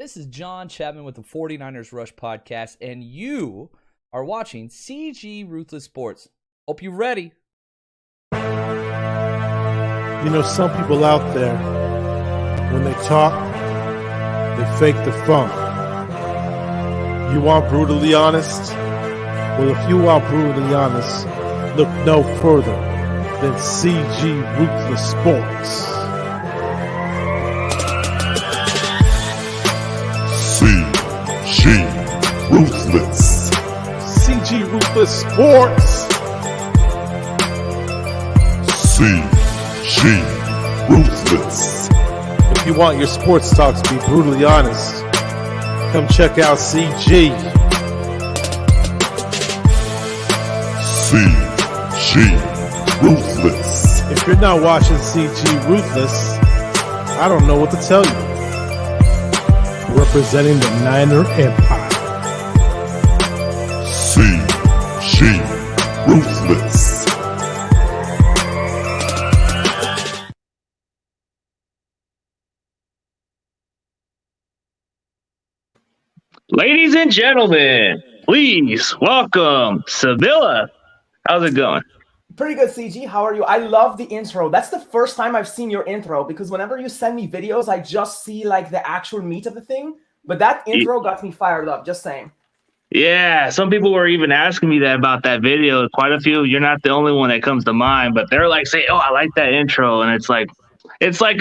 This is John Chapman with the 49ers Rush podcast, and you are watching CG Ruthless Sports. Hope you're ready. You know, some people out there, when they talk, they fake the funk. You want brutally honest? Well, if you want brutally honest, look no further than CG Ruthless Sports. CG Ruthless. CG Ruthless Sports. CG Ruthless. If you want your sports talk to be brutally honest, come check out CG. CG Ruthless. If you're not watching CG Ruthless, I don't know what to tell you. Representing the Niner Empire. CG Ruthless. Ladies and gentlemen, please welcome Sybilla. How's it going? Pretty good, CG. How are you? I love the intro. That's the first time I've seen your intro because whenever you send me videos, I just see like the actual meat of the thing. But that intro got me fired up, just saying. Yeah, some people were even asking me that about that video. Quite a few. You're not the only one that comes to mind, but they're like, "Say, oh, I like that intro," and it's like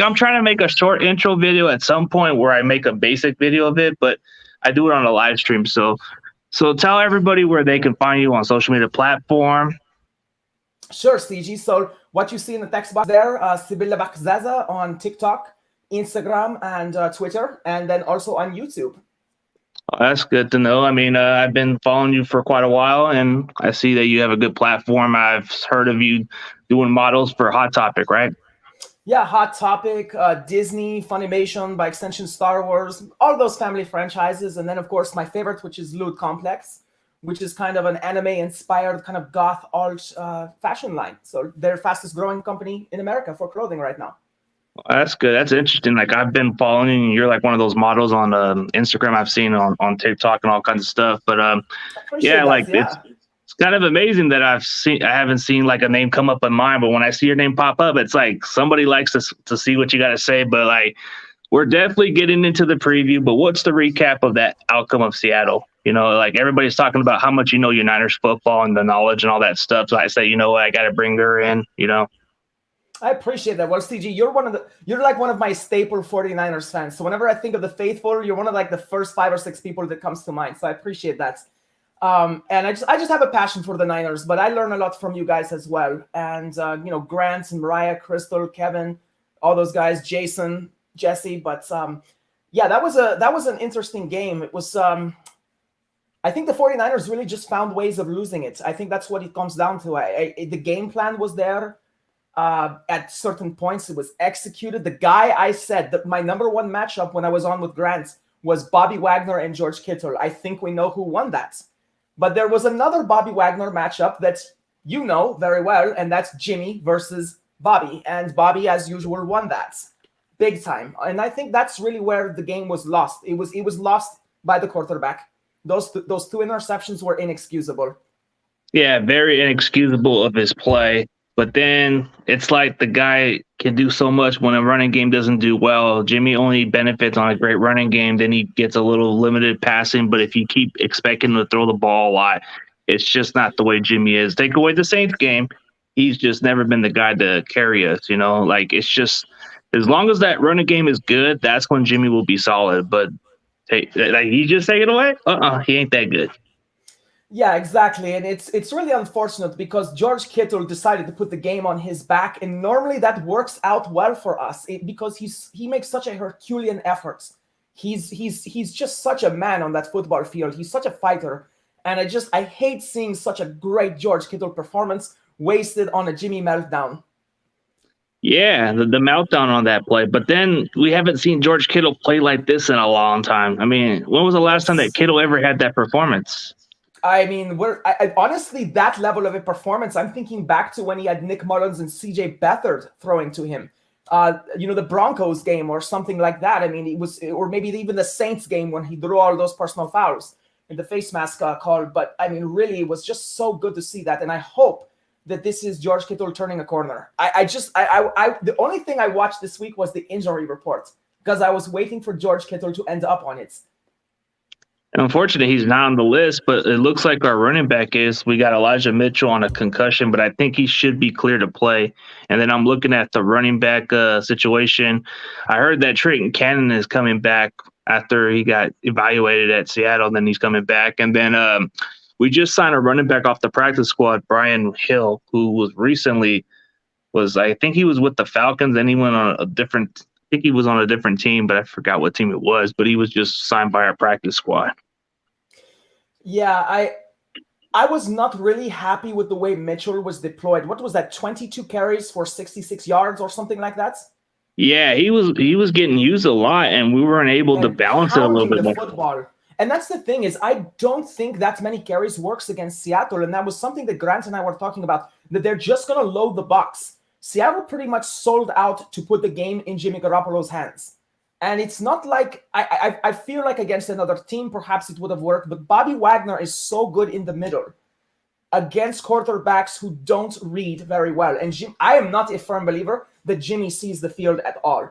I'm trying to make a short intro video at some point where I make a basic video of it, but I do it on a live stream. So tell everybody where they can find you on social media platform. Sure, CG. So what you see in the text box there, Sybilla Bakzaza on TikTok, Instagram, and Twitter, and then also on YouTube. Oh, that's good to know. I mean, I've been following you for quite a while, and I see that you have a good platform. I've heard of you doing models for Hot Topic, right? Yeah, Hot Topic, Disney, Funimation, by extension Star Wars, all those family franchises. And then, of course, my favorite, which is Loot Complex, which is kind of an anime-inspired kind of goth alt fashion line. So they're fastest growing company in America for clothing right now. Well, that's good. That's interesting. Like I've been following you, and you're like one of those models on Instagram I've seen on TikTok and all kinds of stuff. But yeah, like it's kind of amazing that I haven't seen like a name come up in mine, but when I see your name pop up, it's like somebody likes to see what you got to say. But like, we're definitely getting into the preview, but what's the recap of that outcome of Seattle? You know, like everybody's talking about how much you know your Niners football and the knowledge and all that stuff. So I say, you know what, I got to bring her in, you know. I appreciate that. Well, CG, you're like one of my staple 49ers fans. So whenever I think of the faithful, you're one of like the first 5 or 6 people that comes to mind. So I appreciate that. And I just have a passion for the Niners, but I learn a lot from you guys as well. And you know, Grant and Mariah, Crystal, Kevin, all those guys, Jason, Jesse. But yeah, that was an interesting game. It was I think the 49ers really just found ways of losing it. I think that's what it comes down to. The game plan was there. At certain points, it was executed. The guy I said that my number one matchup when I was on with Grant was Bobby Wagner and George Kittle. I think we know who won that. But there was another Bobby Wagner matchup that you know very well, and that's Jimmy versus Bobby. And Bobby, as usual, won that big time. And I think that's really where the game was lost. It was lost by the quarterback. Those two interceptions were inexcusable. Yeah, very inexcusable of his play. But then it's like the guy can do so much when a running game doesn't do well. Jimmy only benefits on a great running game. Then he gets a little limited passing. But if you keep expecting him to throw the ball a lot, it's just not the way Jimmy is. Take away the Saints game, he's just never been the guy to carry us. You know, like it's just as long as that running game is good, that's when Jimmy will be solid. But like he just take it away. He ain't that good. Yeah, exactly. And it's really unfortunate because George Kittle decided to put the game on his back. And normally that works out well for us because he makes such a Herculean effort. He's just such a man on that football field. He's such a fighter. And I hate seeing such a great George Kittle performance wasted on a Jimmy meltdown. Yeah, the meltdown on that play. But then we haven't seen George Kittle play like this in a long time. I mean, when was the last time that Kittle ever had that performance? I mean, honestly, that level of a performance, I'm thinking back to when he had Nick Mullins and CJ Beathard throwing to him. the Broncos game or something like that. I mean, it was, or maybe even the Saints game when he drew all those personal fouls in the face mask call. But I mean, really, it was just so good to see that. And I hope that this is George Kittle turning a corner. The only thing I watched this week was the injury report because I was waiting for George Kittle to end up on it. Unfortunately, he's not on the list, but it looks like our running back is. We got Elijah Mitchell on a concussion, but I think he should be clear to play. And then I'm looking at the running back situation. I heard that Trenton Cannon is coming back after he got evaluated at Seattle, and then he's coming back. And then we just signed a running back off the practice squad, Brian Hill, who I think he was with the Falcons, and he went on I think he was on a different team, but I forgot what team it was, but he was just signed by our practice squad. Yeah, I was not really happy with the way Mitchell was deployed. What was that, 22 carries for 66 yards or something like that? Yeah, he was getting used a lot, and we weren't able to balance it a little bit more. Football. And that's the thing is, I don't think that many carries works against Seattle, and that was something that Grant and I were talking about, that they're just going to load the box. Seattle pretty much sold out to put the game in Jimmy Garoppolo's hands. And it's not like, I feel like against another team, perhaps it would have worked, but Bobby Wagner is so good in the middle against quarterbacks who don't read very well. And I am not a firm believer that Jimmy sees the field at all.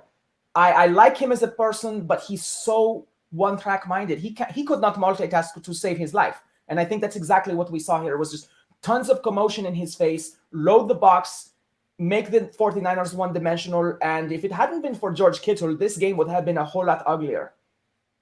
I like him as a person, but he's so one-track minded. He could not multitask to save his life. And I think that's exactly what we saw here. It was just tons of commotion in his face, load the box, make the 49ers one-dimensional. And if it hadn't been for George Kittle, this game would have been a whole lot uglier.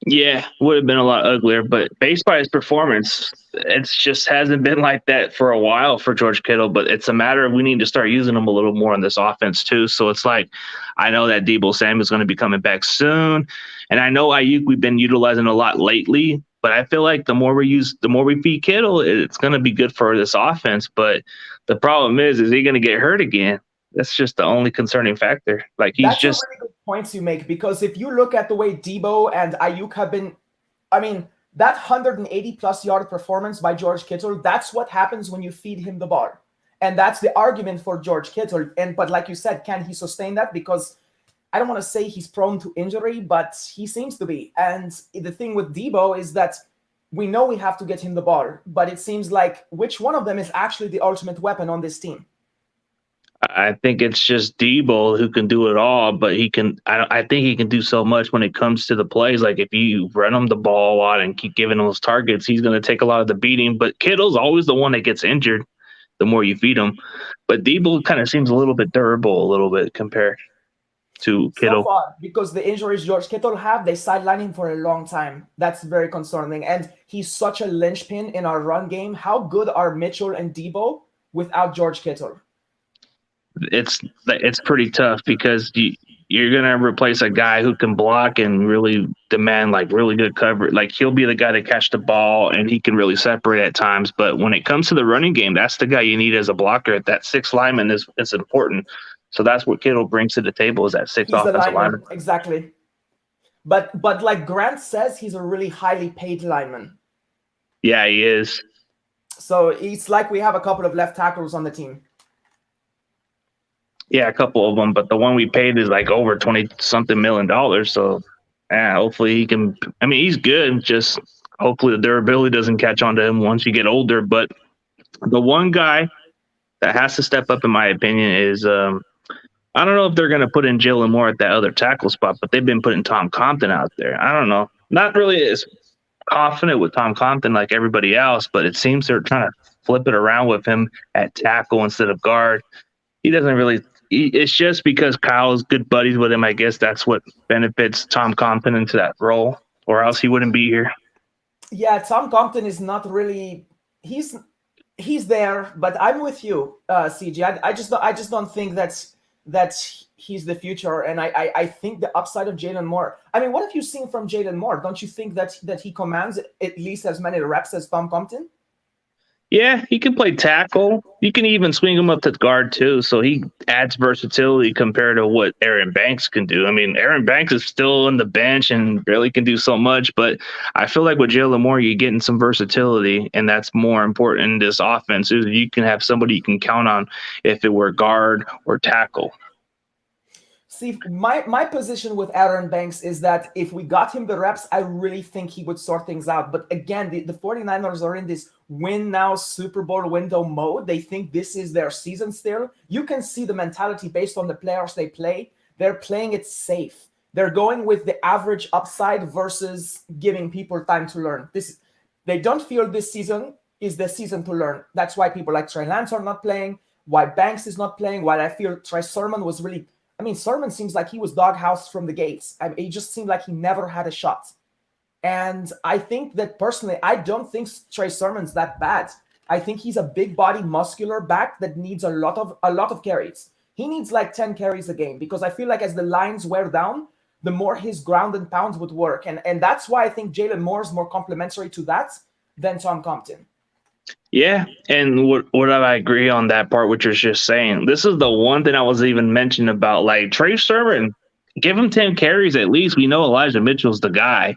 Yeah, would have been a lot uglier, but based by his performance, it just hasn't been like that for a while for George Kittle, but it's a matter of we need to start using him a little more in this offense too. So it's like, I know that Debo Samuel is going to be coming back soon, and I know Ayuk we've been utilizing a lot lately, but I feel like the more we feed Kittle, it's going to be good for this offense. But the problem is he going to get hurt again? That's just the only concerning factor. Like That's a really good points you make, because if you look at the way Debo and Ayuk have been, I mean, that 180-plus yard performance by George Kittle, that's what happens when you feed him the ball. And that's the argument for George Kittle. But like you said, can he sustain that? Because I don't want to say he's prone to injury, but he seems to be. And the thing with Debo is that we know we have to get him the ball, but it seems like which one of them is actually the ultimate weapon on this team? I think it's just Debo who can do it all, but I think he can do so much when it comes to the plays. Like if you run him the ball a lot and keep giving him those targets, he's going to take a lot of the beating. But Kittle's always the one that gets injured the more you feed him. But Debo kind of seems a little bit durable, a little bit compared to Kittle. So far, because the injuries George Kittle have, they sideline him for a long time. That's very concerning. And he's such a linchpin in our run game. How good are Mitchell and Debo without George Kittle? It's pretty tough because you're going to replace a guy who can block and really demand like really good coverage. Like he'll be the guy to catch the ball and he can really separate at times. But when it comes to the running game, that's the guy you need as a blocker. That sixth lineman is important. So that's what Kittle brings to the table, is that sixth offensive lineman. Exactly. But like Grant says, he's a really highly paid lineman. Yeah, he is. So it's like we have a couple of left tackles on the team. Yeah, a couple of them, but the one we paid is like over $20-something million. So, yeah, hopefully he can. I mean, he's good. Just hopefully the durability doesn't catch on to him once you get older. But the one guy that has to step up, in my opinion, is I don't know if they're going to put in Jalen Moore at that other tackle spot, but they've been putting Tom Compton out there. I don't know. Not really as confident with Tom Compton like everybody else, but it seems they're trying to flip it around with him at tackle instead of guard. He doesn't really. It's just because Kyle's good buddies with him. I guess that's what benefits Tom Compton into that role, or else he wouldn't be here. Yeah, Tom Compton is not really. He's there, but I'm with you, CG. I just don't think that he's the future, and I think the upside of Jalen Moore. I mean, what have you seen from Jalen Moore? Don't you think that he commands at least as many reps as Tom Compton? Yeah, he can play tackle. You can even swing him up to guard too, so he adds versatility compared to what Aaron Banks can do. I mean, Aaron Banks is still on the bench and really can do so much, but I feel like with Jalen Moore, you're getting some versatility, and that's more important in this offense. Is you can have somebody you can count on if it were guard or tackle. See, my position with Aaron Banks is that if we got him the reps, I really think he would sort things out. But again, the 49ers are in this win now Super Bowl window mode. They think this is their season still. You can see the mentality based on the players they play. They're playing it safe. They're going with the average upside versus giving people time to learn. They don't feel this season is the season to learn. That's why people like Trey Lance are not playing, why Banks is not playing, why I feel Trey Sermon was really... I mean, Sermon seems like he was doghoused from the gates. I mean, he just seemed like he never had a shot. And I think that personally, I don't think Trey Sermon's that bad. I think he's a big body, muscular back that needs a lot of carries. He needs like 10 carries a game because I feel like as the lines wear down, the more his ground and pounds would work. And that's why I think Jalen Moore is more complementary to that than Tom Compton. Yeah, and what I agree on that part, what you're just saying. This is the one thing I was even mentioning about, like, Trey Sermon, give him 10 carries at least. We know Elijah Mitchell's the guy,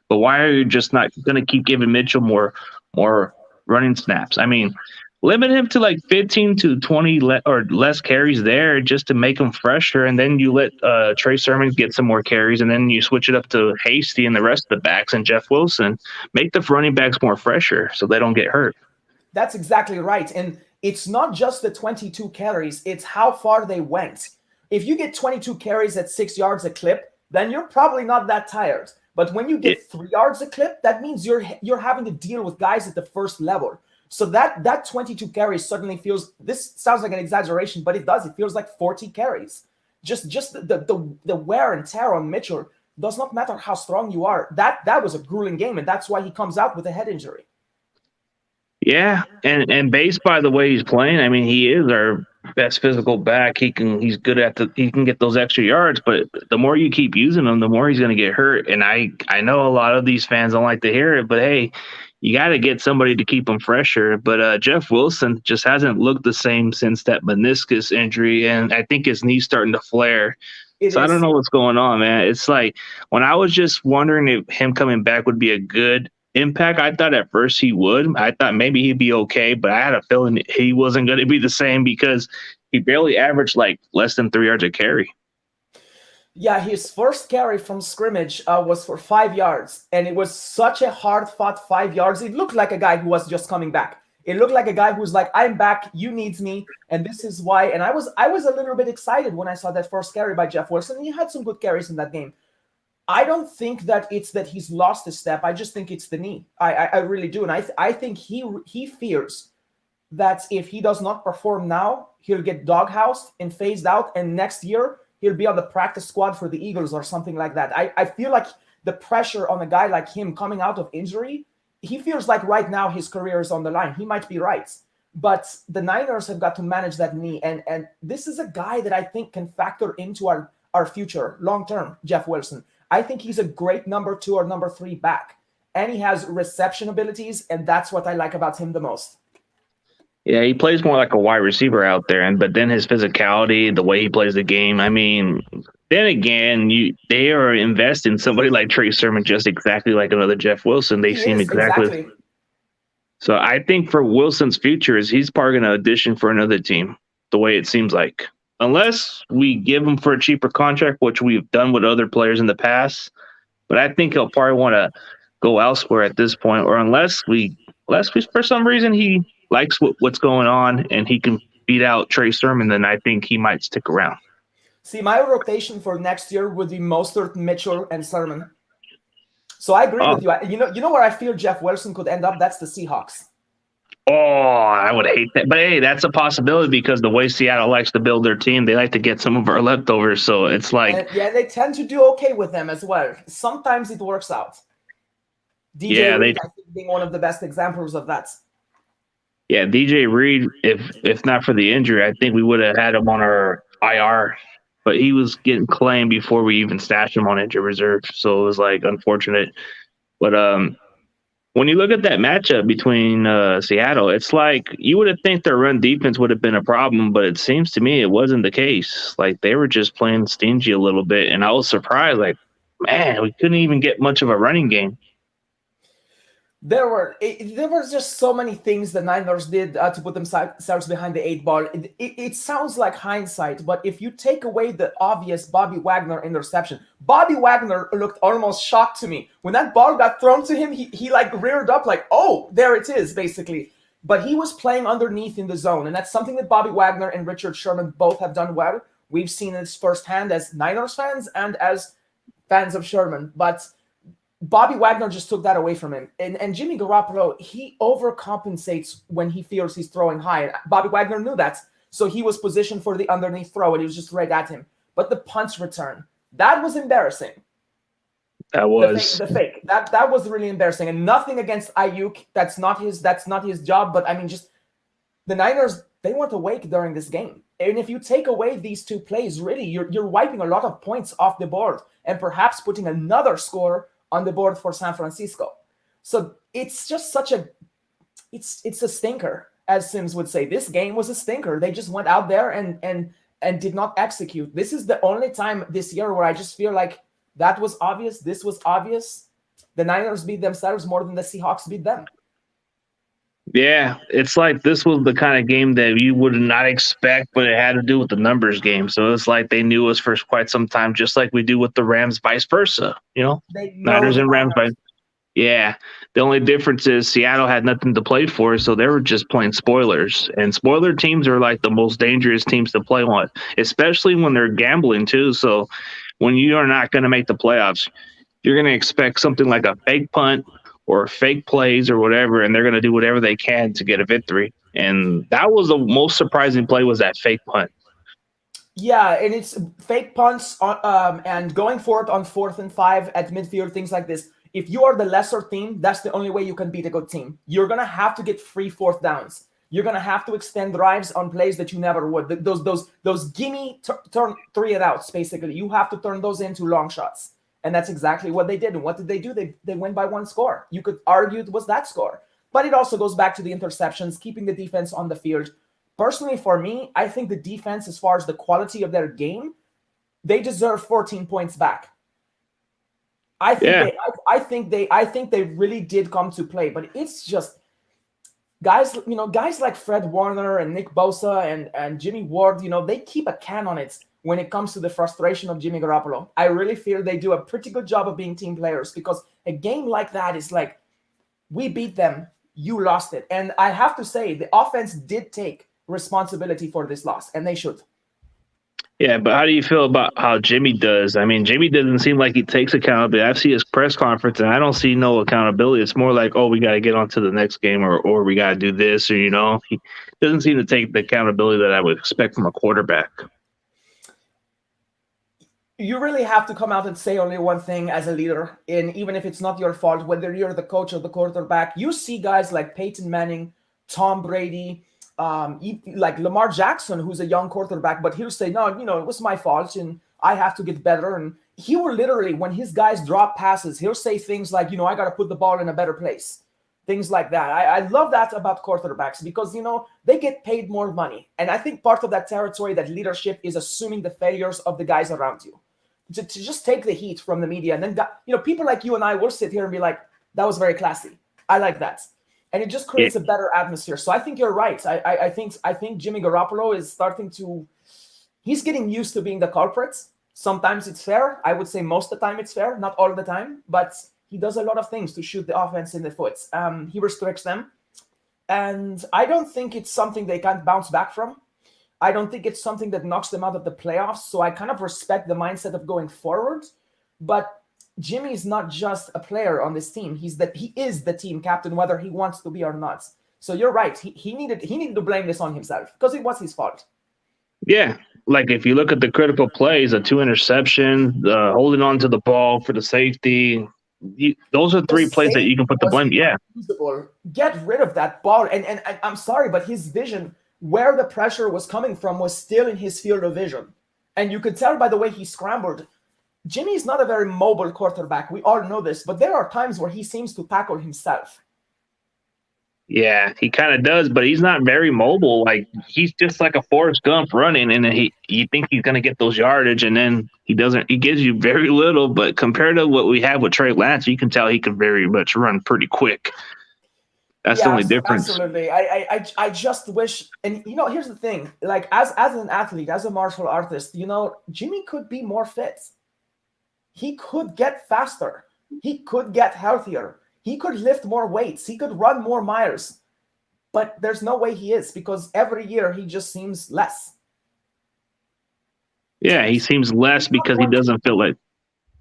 but why are you just not going to keep giving Mitchell more running snaps? I mean, limit him to like 15 to 20 or less carries there just to make him fresher, and then you let Trey Sermon get some more carries, and then you switch it up to Hasty and the rest of the backs and Jeff Wilson. Make the running backs more fresher so they don't get hurt. That's exactly right. And it's not just the 22 carries, it's how far they went. If you get 22 carries at 6 yards a clip, then you're probably not that tired. But when you get 3 yards a clip, that means you're having to deal with guys at the first level. So that 22 carries suddenly feels, this sounds like an exaggeration, but it does. It feels like 40 carries. Just the wear and tear on Mitchell does not matter how strong you are. That was a grueling game, and that's why he comes out with a head injury. Yeah, and based by the way he's playing, I mean, he is our best physical back. He can get those extra yards, but the more you keep using him, the more he's going to get hurt. And I know a lot of these fans don't like to hear it, but hey, you got to get somebody to keep him fresher. But Jeff Wilson just hasn't looked the same since that meniscus injury, and I think his knee's starting to flare. I don't know what's going on, man. It's like when I was just wondering if him coming back would be a good impact, I thought at first he would. I thought maybe he'd be okay, but I had a feeling he wasn't going to be the same because he barely averaged like less than 3 yards a carry. Yeah, his first carry from scrimmage was for 5 yards, and it was such a hard-fought 5 yards. It looked like a guy who was just coming back. It looked like a guy who's like, I'm back, you need me, and this is why. And I was a little bit excited when I saw that first carry by Jeff Wilson. He had some good carries in that game. I don't think that it's that he's lost a step. I just think it's the knee. I really do. And I think he fears that if he does not perform now, he'll get doghoused and phased out. And next year, he'll be on the practice squad for the Eagles or something like that. I feel like the pressure on a guy like him coming out of injury, he feels like right now his career is on the line. He might be right. But the Niners have got to manage that knee. And this is a guy that I think can factor into our future long-term, Jeff Wilson. I think he's a great number 2 or number 3 back. And he has reception abilities, and that's what I like about him the most. Yeah, he plays more like a wide receiver out there, but then his physicality, the way he plays the game, I mean, then again, they are investing somebody like Trey Sermon just exactly like another Jeff Wilson. They seem exactly. So I think for Wilson's future is he's probably going to audition for another team, the way it seems like. Unless we give him for a cheaper contract, which we've done with other players in the past. But I think he'll probably want to go elsewhere at this point, or unless we for some reason he likes what's going on and he can beat out Trey Sermon, then I think he might stick around. See, my rotation for next year would be Mostert, Mitchell, and Sermon. So I agree with you. You know where I feel Jeff Wilson could end up? That's the Seahawks. Oh, I would hate that. But, hey, that's a possibility because the way Seattle likes to build their team, they like to get some of our leftovers. So it's like – yeah, they tend to do okay with them as well. Sometimes it works out. DJ Reed, I think, being one of the best examples of that. Yeah, DJ Reed, if not for the injury, I think we would have had him on our IR. But he was getting claimed before we even stashed him on injured reserve. So it was, like, unfortunate. But when you look at that matchup between Seattle, it's like you would have think their run defense would have been a problem, but it seems to me it wasn't the case. Like they were just playing stingy a little bit, and I was surprised. Like, man, we couldn't even get much of a running game. There were just so many things the Niners did to put themselves behind the 8 ball. It sounds like hindsight, but if you take away the obvious Bobby Wagner interception, Bobby Wagner looked almost shocked to me. When that ball got thrown to him, he like reared up like, oh, there it is, basically. But he was playing underneath in the zone, and that's something that Bobby Wagner and Richard Sherman both have done well. We've seen this firsthand as Niners fans and as fans of Sherman, but Bobby Wagner just took that away from him. And Jimmy Garoppolo, he overcompensates when he feels he's throwing high. And Bobby Wagner knew that. So he was positioned for the underneath throw, and he was just right at him. But the punch return, that was embarrassing. That was the fake. That was really embarrassing. And nothing against Ayuk. That's not his job. But I mean, just the Niners, they weren't awake during this game. And if you take away these two plays, really, you're wiping a lot of points off the board and perhaps putting another score on the board for San Francisco. So it's just it's a stinker, as Sims would say. This game was a stinker. They just went out there and did not execute. This is the only time this year where I just feel like that was obvious. This was obvious. The Niners beat themselves more than the Seahawks beat them. Yeah, it's like this was the kind of game that you would not expect, but it had to do with the numbers game. So it's like they knew us for quite some time, just like we do with the Rams, vice versa. You know, Niners and Rams. Yeah, the only difference is Seattle had nothing to play for, so they were just playing spoilers. And spoiler teams are like the most dangerous teams to play on, especially when they're gambling too. So when you are not going to make the playoffs, you're going to expect something like a fake punt or fake plays or whatever, and they're going to do whatever they can to get a victory. And that was the most surprising play, was that fake punt. Yeah, and it's fake punts and going for it on 4th and 5 at midfield, things like this. If you are the lesser team, that's the only way you can beat a good team. You're going to have to get free 4th downs. You're going to have to extend drives on plays that you never would. Those gimme turn 3 and outs, basically. You have to turn those into long shots. And that's exactly what they did. And what did they do? They went by 1 score. You could argue it was that score. But it also goes back to the interceptions, keeping the defense on the field. Personally, for me, I think the defense, as far as the quality of their game, they deserve 14 points back. I think they really did come to play. But it's just guys like Fred Warner and Nick Bosa and Jimmy Ward, they keep a can on it when it comes to the frustration of Jimmy Garoppolo. I really feel they do a pretty good job of being team players, because a game like that is like, we beat them, you lost it. And I have to say, the offense did take responsibility for this loss, and they should. Yeah, but how do you feel about how Jimmy does? I mean, Jimmy doesn't seem like he takes accountability. I see his press conference, and I don't see no accountability. It's more like, oh, we got to get on to the next game, or we got to do this, or, he doesn't seem to take the accountability that I would expect from a quarterback. You really have to come out and say only one thing as a leader, and even if it's not your fault, whether you're the coach or the quarterback. You see guys like Peyton Manning, Tom Brady, like Lamar Jackson, who's a young quarterback, but he'll say, no, it was my fault and I have to get better. And he will literally, when his guys drop passes, he'll say things like, I got to put the ball in a better place. Things like that. I love that about quarterbacks, because, they get paid more money. And I think part of that territory, that leadership, is assuming the failures of the guys around you. To just take the heat from the media. And then, people like you and I will sit here and be like, that was very classy. I like that. And it just creates a better atmosphere. So I think you're right. I think Jimmy Garoppolo is he's getting used to being the culprit. Sometimes it's fair. I would say most of the time it's fair, not all the time. But he does a lot of things to shoot the offense in the foot. He restricts them. And I don't think it's something they can't bounce back from. I don't think it's something that knocks them out of the playoffs. So I kind of respect the mindset of going forward. But Jimmy is not just a player on this team. He is the team captain, whether he wants to be or not. So you're right. He needed to blame this on himself, because it was his fault. Yeah. Like if you look at the critical plays, a 2 interception, holding on to the ball for the safety, those are 3 plays that you can put the blame. Yeah. Get rid of that ball. And I'm sorry, but his vision, where the pressure was coming from, was still in his field of vision. And you could tell by the way he scrambled. Jimmy is not a very mobile quarterback. We all know this, but there are times where he seems to tackle himself. Yeah, he kind of does, but he's not very mobile. Like he's just like a Forrest Gump running, and then you think he's gonna get those yardage, and then he doesn't. He gives you very little. But compared to what we have with Trey Lance, you can tell he can very much run pretty quick. That's the only difference. Absolutely. I just wish, and here's the thing. Like as an athlete, as a martial artist, Jimmy could be more fit. He could get faster. He could get healthier. He could lift more weights. He could run more miles. But there's no way he is, because every year he just seems less. Yeah, he seems less because he doesn't feel like,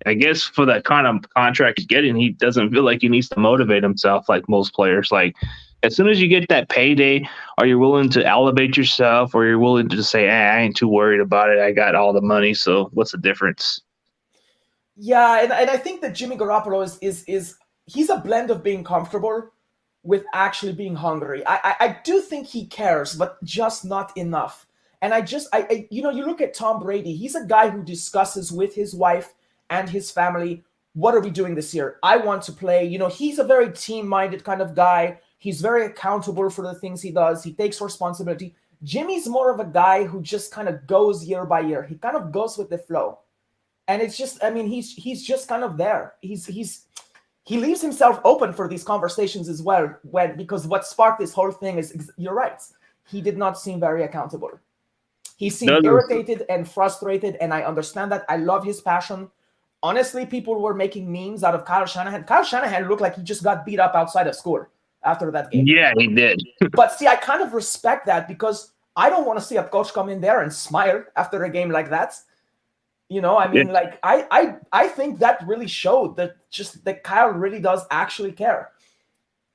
I guess for that kind of contract he's getting, he doesn't feel like he needs to motivate himself like most players. Like as soon as you get that payday, are you willing to elevate yourself, or you're willing to just say, I ain't too worried about it. I got all the money. So what's the difference? Yeah, and I think that Jimmy Garoppolo is he's a blend of being comfortable with actually being hungry. I do think he cares, but just not enough. And you look at Tom Brady, he's a guy who discusses with his wife and his family, what are we doing this year? I want to play. He's a very team-minded kind of guy. He's very accountable for the things he does. He takes responsibility. Jimmy's more of a guy who just kind of goes year by year. He kind of goes with the flow. And it's just, he's just kind of there. He leaves himself open for these conversations as well, because what sparked this whole thing is, you're right, he did not seem very accountable. He seemed irritated and frustrated, and I understand that. I love his passion. Honestly, people were making memes out of Kyle Shanahan. Kyle Shanahan looked like he just got beat up outside of school after that game. Yeah, he did. But see, I kind of respect that, because I don't want to see a coach come in there and smile after a game like that. I think that really showed that Kyle really does actually care.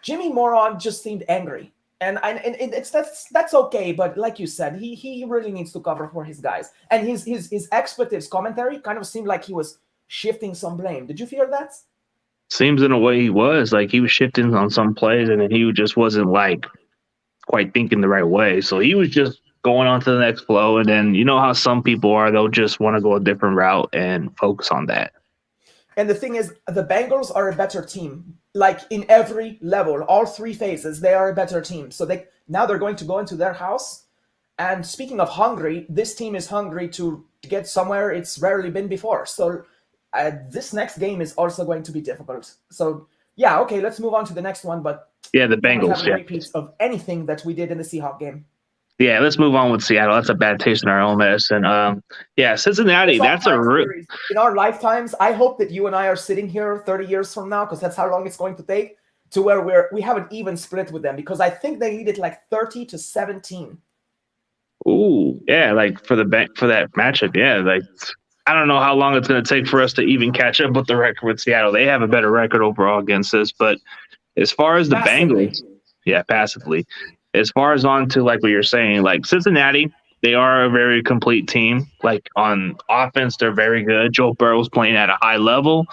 Jimmy Moron just seemed angry. And that's okay, but like you said, he really needs to cover for his guys. And his expletives commentary kind of seemed like he was shifting some blame. Did you feel that? Seems in a way he was. Like he was shifting on some plays, and then he just wasn't like quite thinking the right way. So he was just going on to the next flow, and then you know how some people are, they'll just want to go a different route and focus on that. And the thing is, the Bengals are a better team. Like in every level, all three phases, they are a better team. So they're going to go into their house. And speaking of hungry, this team is hungry to get somewhere it's rarely been before. So this next game is also going to be difficult. So yeah, okay, let's move on to the next one. But yeah, the Bengals. Yeah, repeats of anything that we did in the Seahawks game. Yeah, let's move on with Seattle. That's a bad taste in our own medicine. Cincinnati, that's a series. In our lifetimes, I hope that you and I are sitting here 30 years from now, because that's how long it's going to take, to where we have an even split with them, because I think they lead it like 30-17. Ooh, yeah, like for that matchup, yeah. Like I don't know how long it's going to take for us to even catch up with the record with Seattle. They have a better record overall against us, but as far as the Bengals, yeah, passively. As far as on to like what you're saying, like Cincinnati, they are a very complete team. Like on offense, they're very good. Joe Burrow's playing at a high level.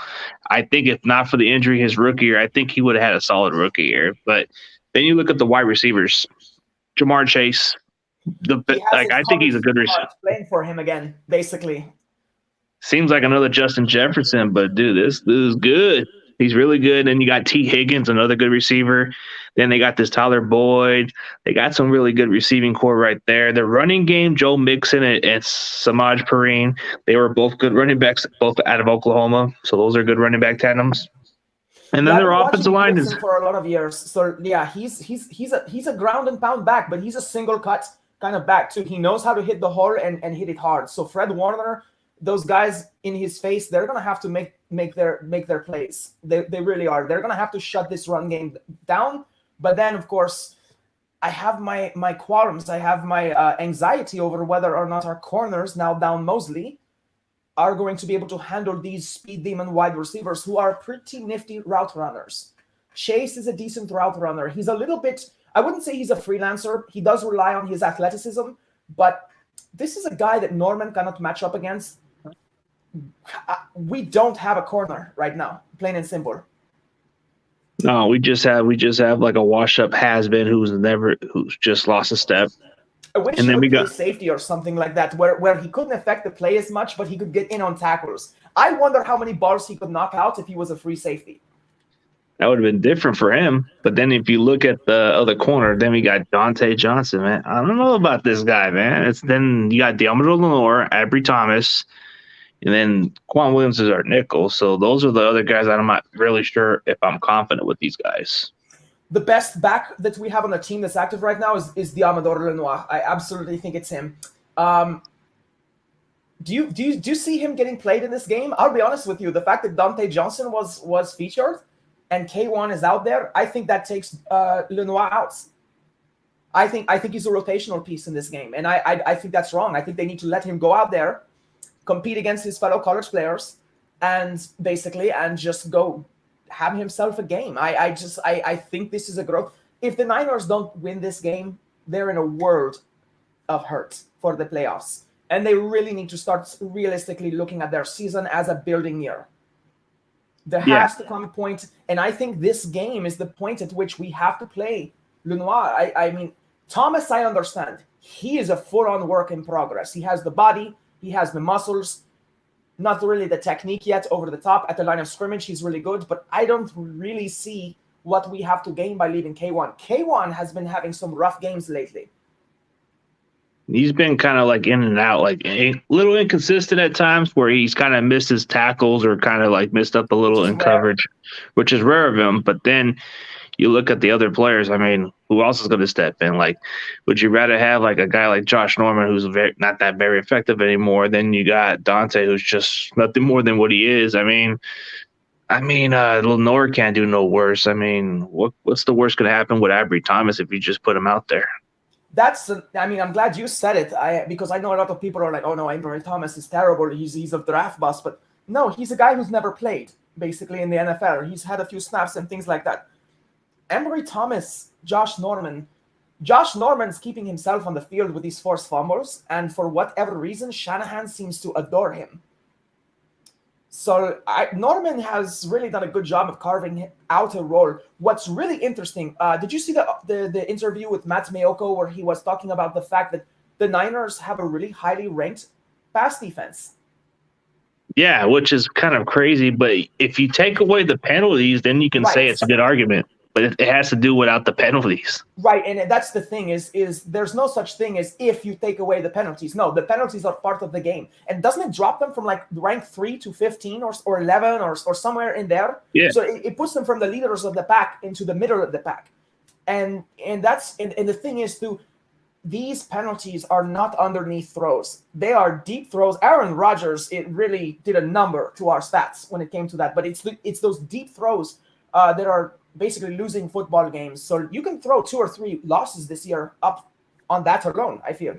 I think if not for the injury his rookie year, I think he would have had a solid rookie year. But then you look at the wide receivers, Jamar Chase. I think he's a good receiver. Playing for him again, basically. Seems like another Justin Jefferson, but dude, this is good. He's really good. Then you got T. Higgins, another good receiver. Then they got this Tyler Boyd. They got some really good receiving core right there. The running game, Joe Mixon and Samaj Perine, they were both good running backs, both out of Oklahoma. So those are good running back tandems. And then their offensive line is for a lot of years. So yeah, he's a ground and pound back, but he's a single cut kind of back too. He knows how to hit the hole and hit it hard. So Fred Warner, those guys in his face, they're gonna have to make their plays. They really are. They're gonna have to shut this run game down. But then, of course, I have my qualms. I have my anxiety over whether or not our corners, now down Mosley, are going to be able to handle these speed demon wide receivers who are pretty nifty route runners. Chase is a decent route runner. He's a little bit, I wouldn't say he's a freelancer. He does rely on his athleticism, but this is a guy that Norman cannot match up against. We don't have a corner right now, plain and simple. No, we just have like a wash-up has-been who's just lost a step. I wish and then we got safety or something like that, where he couldn't affect the play as much, but he could get in on tackles. I wonder how many balls he could knock out if he was a free safety. That would have been different for him. But then if you look at the other corner, then we got Dante Johnson, man. I don't know about this guy, man. It's then you got Diamador Lenore, Abry Thomas, and then Juan Williams is our nickel. So those are the other guys that I'm not really sure if I'm confident with these guys. The best back that we have on the team that's active right now is Diamador Lenoir. I absolutely think it's him. Do you see him getting played in this game? I'll be honest with you. The fact that Dante Johnson was featured and K1 is out there, I think that takes Lenoir out. I think he's a rotational piece in this game, and I think that's wrong. I think they need to let him go out there, compete against his fellow college players, and just go have himself a game. I think this is a growth. If the Niners don't win this game, they're in a world of hurt for the playoffs. And they really need to start realistically looking at their season as a building year. There has to come a point, and I think this game is the point at which we have to play Lenoir. I mean, Thomas, I understand. He is a full-on work in progress. He has the body, he has the muscles, not really the technique yet over the top. At the line of scrimmage, he's really good, but I don't really see what we have to gain by leaving K1. K1 has been having some rough games lately. He's been kind of like in and out, like a little inconsistent at times where he's kind of missed his tackles or kind of like missed up a little in coverage, which is rare of him. But then you look at the other players. I mean, who else is going to step in? Like, would you rather have like a guy like Josh Norman, who's not that very effective anymore? Then you got Dante, who's just nothing more than what he is. I mean, Lenore can't do no worse. I mean, what's the worst going to happen with Abry Thomas if you just put him out there? I'm glad you said it. Because I know a lot of people are like, oh no, Abry Thomas is terrible. He's a draft bust. But no, he's a guy who's never played basically in the NFL. He's had a few snaps and things like that. Abry Thomas, Josh Norman's keeping himself on the field with these forced fumbles, and for whatever reason, Shanahan seems to adore him. So Norman has really done a good job of carving out a role. What's really interesting, did you see the interview with Matt Mayoko where he was talking about the fact that the Niners have a really highly ranked pass defense? Yeah, which is kind of crazy. But if you take away the penalties, then you can say it's a good argument. But it has to do without the penalties. Right, and that's the thing is there's no such thing as if you take away the penalties. No, the penalties are part of the game. And doesn't it drop them from like rank 3 to 15 or 11 or somewhere in there? Yeah. So it puts them from the leaders of the pack into the middle of the pack. And the thing is too, these penalties are not underneath throws. They are deep throws. Aaron Rodgers, it really did a number to our stats when it came to that. But it's those deep throws that are basically losing football games. So you can throw 2 or 3 losses this year up on that alone, I feel.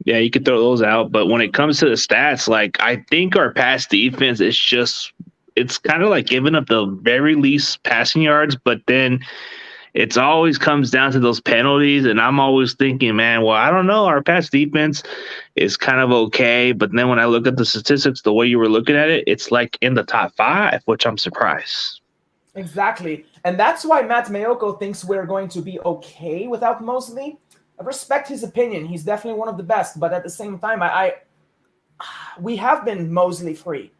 Yeah, you could throw those out. But when it comes to the stats, like I think our pass defense is it's kind of like giving up the very least passing yards, but then it's always comes down to those penalties. And I'm always thinking, man, well, I don't know. Our pass defense is kind of okay. But then when I look at the statistics, the way you were looking at it, it's like in the top 5, which I'm surprised. Exactly. And that's why Matt Mayoko thinks we're going to be okay without Mosley. I respect his opinion. He's definitely one of the best. But at the same time, we have been Mosley free.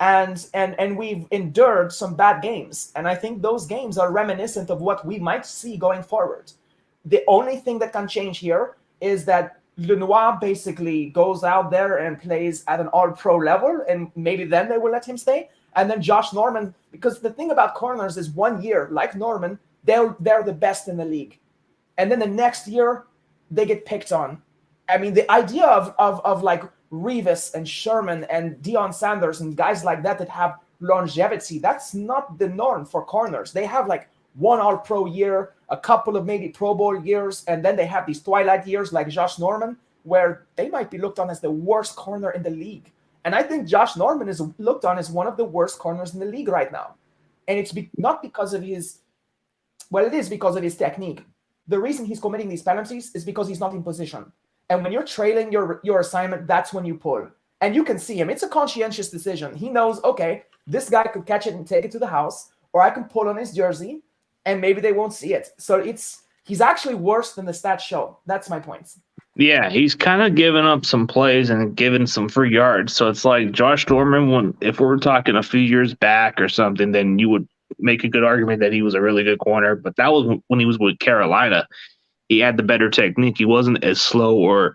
And we've endured some bad games. And I think those games are reminiscent of what we might see going forward. The only thing that can change here is that Lenoir basically goes out there and plays at an all-pro level, and maybe then they will let him stay. And then Josh Norman, because the thing about corners is 1 year, like Norman, they're the best in the league. And then the next year, they get picked on. I mean, the idea of like Revis and Sherman and Deion Sanders and guys like that have longevity, that's not the norm for corners. They have like 1 all-pro year, a couple of maybe Pro Bowl years, and then they have these twilight years like Josh Norman, where they might be looked on as the worst corner in the league. And I think Josh Norman is looked on as one of the worst corners in the league right now. And it's not because of his – well, it is because of his technique. The reason he's committing these penalties is because he's not in position. And when you're trailing your assignment, that's when you pull. And you can see him. It's a conscientious decision. He knows, okay, this guy could catch it and take it to the house, or I can pull on his jersey, and maybe they won't see it. So he's actually worse than the stats show. That's my point. Yeah, he's kind of given up some plays and given some free yards. So it's like Josh Norman, if we were talking a few years back or something, then you would make a good argument that he was a really good corner, but that was when he was with Carolina. He had the better technique. He wasn't as slow or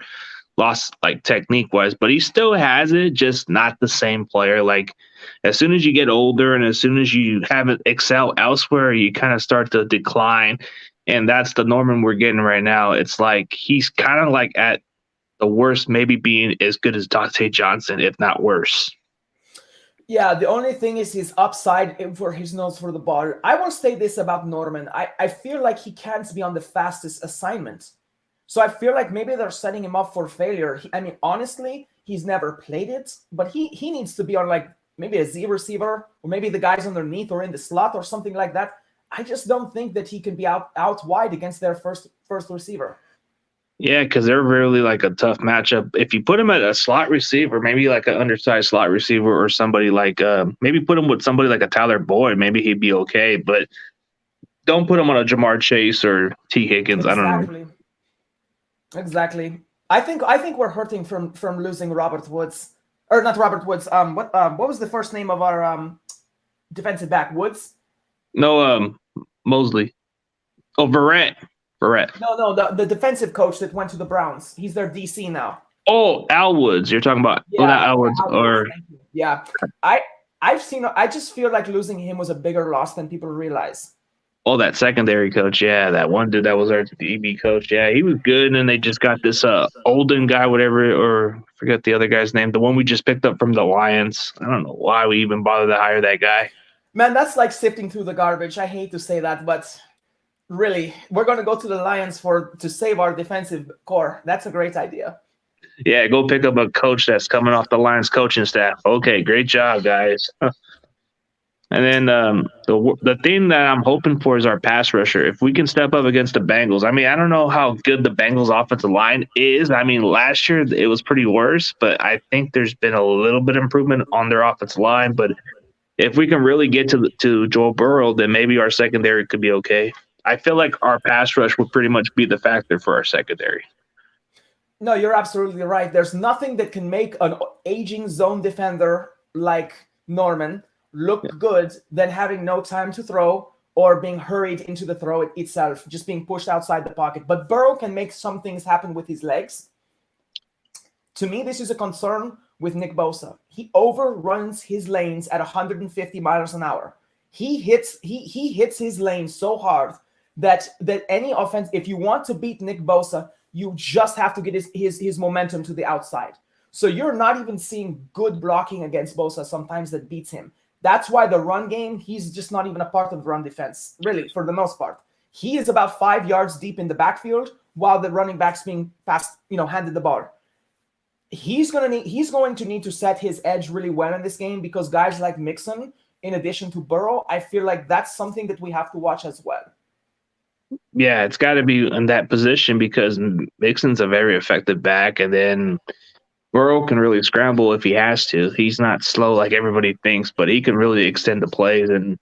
lost like technique wise, but he still has it, just not the same player. Like as soon as you get older and as soon as you haven't excel elsewhere, you kind of start to decline. And that's the Norman we're getting right now. It's like he's kind of like at the worst, maybe being as good as Dante Johnson, if not worse. Yeah, the only thing is his upside for his nose for the ball. I will say this about Norman. I feel like he can't be on the fastest assignment. So I feel like maybe they're setting him up for failure. I mean, honestly, he's never played it, but he needs to be on like maybe a Z receiver or maybe the guys underneath or in the slot or something like that. I just don't think that he can be out wide against their first receiver. Yeah, because they're really like a tough matchup. If you put him at a slot receiver, maybe like an undersized slot receiver or somebody like maybe put him with somebody like a Tyler Boyd, maybe he'd be okay. But don't put him on a Jamar Chase or T. Higgins. Exactly. I don't know. Exactly. I think we're hurting from losing Robert Woods, or not Robert Woods. What was the first name of our defensive back? Woods? No, Mosley. Oh, Verrett. No, the defensive coach that went to the Browns. He's their DC now. Oh, Al Woods. You're talking about not Al Woods, or yeah. I just feel like losing him was a bigger loss than people realize. Oh, that secondary coach, yeah, that one dude that was our DB coach, yeah, he was good. And then they just got this Olden guy, whatever, or forget the other guy's name, the one we just picked up from the Lions. I don't know why we even bothered to hire that guy. Man, that's like sifting through the garbage. I hate to say that, but really, we're going to go to the Lions to save our defensive core. That's a great idea. Yeah, go pick up a coach that's coming off the Lions coaching staff. Okay, great job, guys. And then the thing that I'm hoping for is our pass rusher. If we can step up against the Bengals, I mean, I don't know how good the Bengals offensive line is. I mean, last year it was pretty worse, but I think there's been a little bit of improvement on their offensive line. But if we can really get to Joe Burrow, then maybe our secondary could be okay. I feel like our pass rush would pretty much be the factor for our secondary. No, you're absolutely right. There's nothing that can make an aging zone defender like Norman look good than having no time to throw or being hurried into the throw itself, just being pushed outside the pocket. But Burrow can make some things happen with his legs. To me, this is a concern with Nick Bosa. He overruns his lanes at 150 miles an hour. He hits his lane so hard that any offense, if you want to beat Nick Bosa, you just have to get his momentum to the outside. So you're not even seeing good blocking against Bosa sometimes that beats him. That's why the run game, he's just not even a part of the run defense, really, for the most part. He is about 5 yards deep in the backfield while the running back's being handed the ball. He's going to need to set his edge really well in this game because guys like Mixon, in addition to Burrow, I feel like that's something that we have to watch as well. Yeah, it's got to be in that position because Mixon's a very effective back, and then Burrow can really scramble if he has to. He's not slow like everybody thinks, but he can really extend the plays, and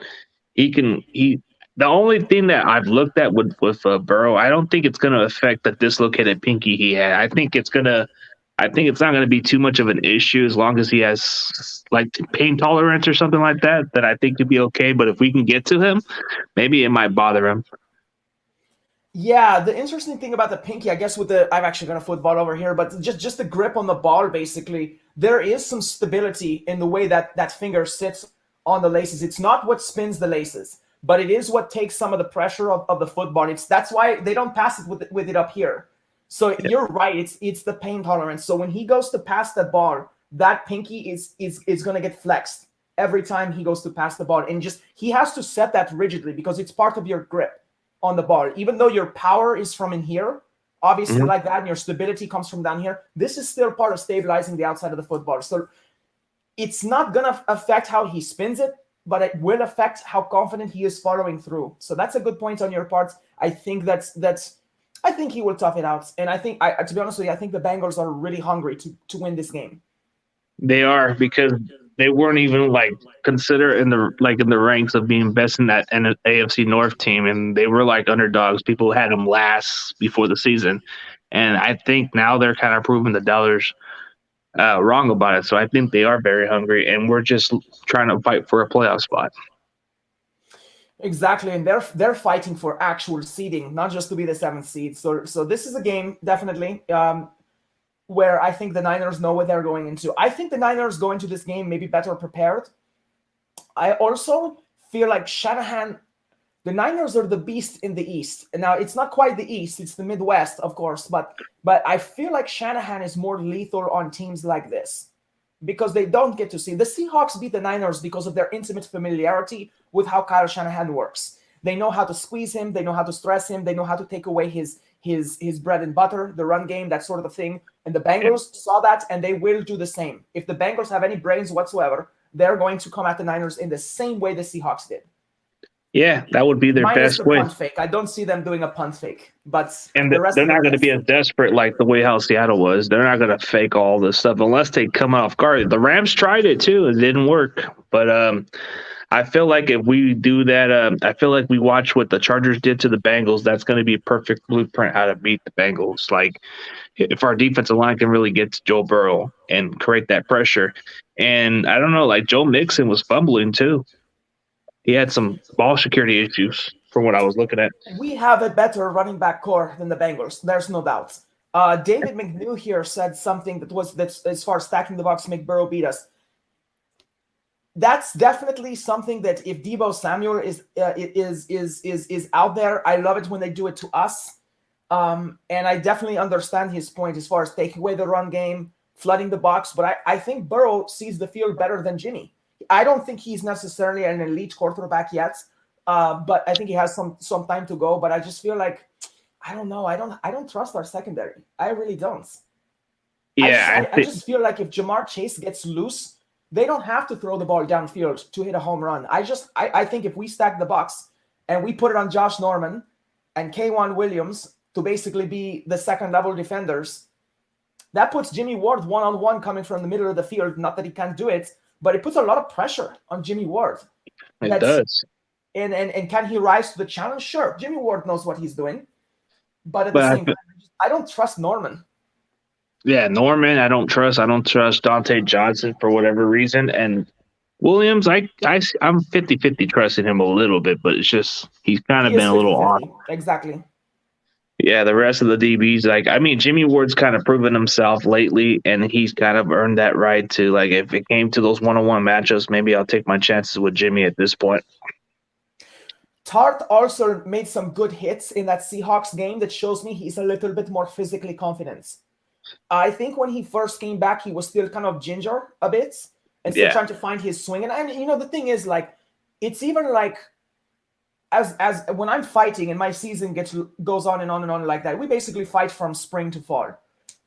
the only thing that I've looked at with Burrow, I don't think it's going to affect the dislocated pinky he had. I think it's not going to be too much of an issue as long as he has like pain tolerance or something like that. That I think he'd be okay. But if we can get to him, maybe it might bother him. Yeah, the interesting thing about the pinky, I guess I'm actually going to football over here, but just the grip on the ball, basically, there is some stability in the way that finger sits on the laces. It's not what spins the laces, but it is what takes some of the pressure of the football. That's why they don't pass it with it up here. So You're right, it's the pain tolerance. So when he goes to pass that ball, that pinky is going to get flexed every time he goes to pass the ball. And he has to set that rigidly because it's part of your grip on the ball. Even though your power is from in here, obviously like that, and your stability comes from down here, this is still part of stabilizing the outside of the football. So it's not going to affect how he spins it, but it will affect how confident he is following through. So that's a good point on your part. I think I think he will tough it out. And I think, to be honest with you, I think the Bengals are really hungry to win this game. They are, because they weren't even considered in the ranks of being best in that AFC North team, and they were like underdogs. People had them last before the season, and I think now they're kind of proving the dollars wrong about it. So I think they are very hungry, and we're just trying to fight for a playoff spot. Exactly, and they're fighting for actual seeding, not just to be the 7th seed. So this is a game definitely where I think the Niners know what they're going into. I think the Niners go into this game maybe better prepared. I also feel like Shanahan, the Niners are the beast in the East. And now it's not quite the East, it's the Midwest, of course, but I feel like Shanahan is more lethal on teams like this because they don't get to see. The Seahawks beat the Niners because of their intimate familiarity with how Kyle Shanahan works. They know how to squeeze him, they know how to stress him, they know how to take away his bread and butter, the run game, that sort of a thing. And the Bengals saw that, and they will do the same. If the Bengals have any brains whatsoever, they're going to come at the Niners in the same way the Seahawks did. Yeah, that would be their Minus best the way. punt fake. I don't see them doing a punt fake, but And the rest they're of not them, going to be as desperate like the way how Seattle was. They're not going to fake all this stuff unless they come off guard. The Rams tried it too. It didn't work. But I feel like if we do that, I feel like we watch what the Chargers did to the Bengals. That's going to be a perfect blueprint how to beat the Bengals. Like if our defensive line can really get to Joe Burrow and create that pressure. And I don't know, like Joe Mixon was fumbling too. He had some ball security issues from what I was looking at. we have a better running back core than the Bengals. There's no doubt. David McNew here said something that's as far as stacking the box, make Burrow beat us. That's definitely something that if Debo Samuel is out there, I love it when they do it to us. And I definitely understand his point as far as taking away the run game, flooding the box. But I think Burrow sees the field better than Jimmy. I don't think he's necessarily an elite quarterback yet, but I think he has some time to go. But I just feel like I don't know. I don't trust our secondary. I really don't. Yeah, I just feel like if Jamar Chase gets loose, they don't have to throw the ball downfield to hit a home run. I think if we stack the box and we put it on Josh Norman and Juan Williams to basically be the second level defenders, that puts Jimmy Ward one-on-one coming from the middle of the field. Not that he can't do it, but it puts a lot of pressure on Jimmy Ward. it does. And can he rise to the challenge? Sure. Jimmy Ward knows what he's doing. But at the same time, I don't trust Norman. Yeah, Norman, I don't trust. I don't trust Dante Johnson for whatever reason. And Williams, I'm 50-50 trusting him a little bit, but it's just he's kind of been a little off. Exactly. Yeah, the rest of the DBs, Jimmy Ward's kind of proven himself lately, and he's kind of earned that right to, like, if it came to those one-on-one matchups, maybe I'll take my chances with Jimmy at this point. Tart also made some good hits in that Seahawks game that shows me he's a little bit more physically confident. I think when he first came back, he was still kind of ginger a bit and still trying to find his swing. And the thing is, like, it's even like as when I'm fighting and my season goes on and on and on like that, we basically fight from spring to fall.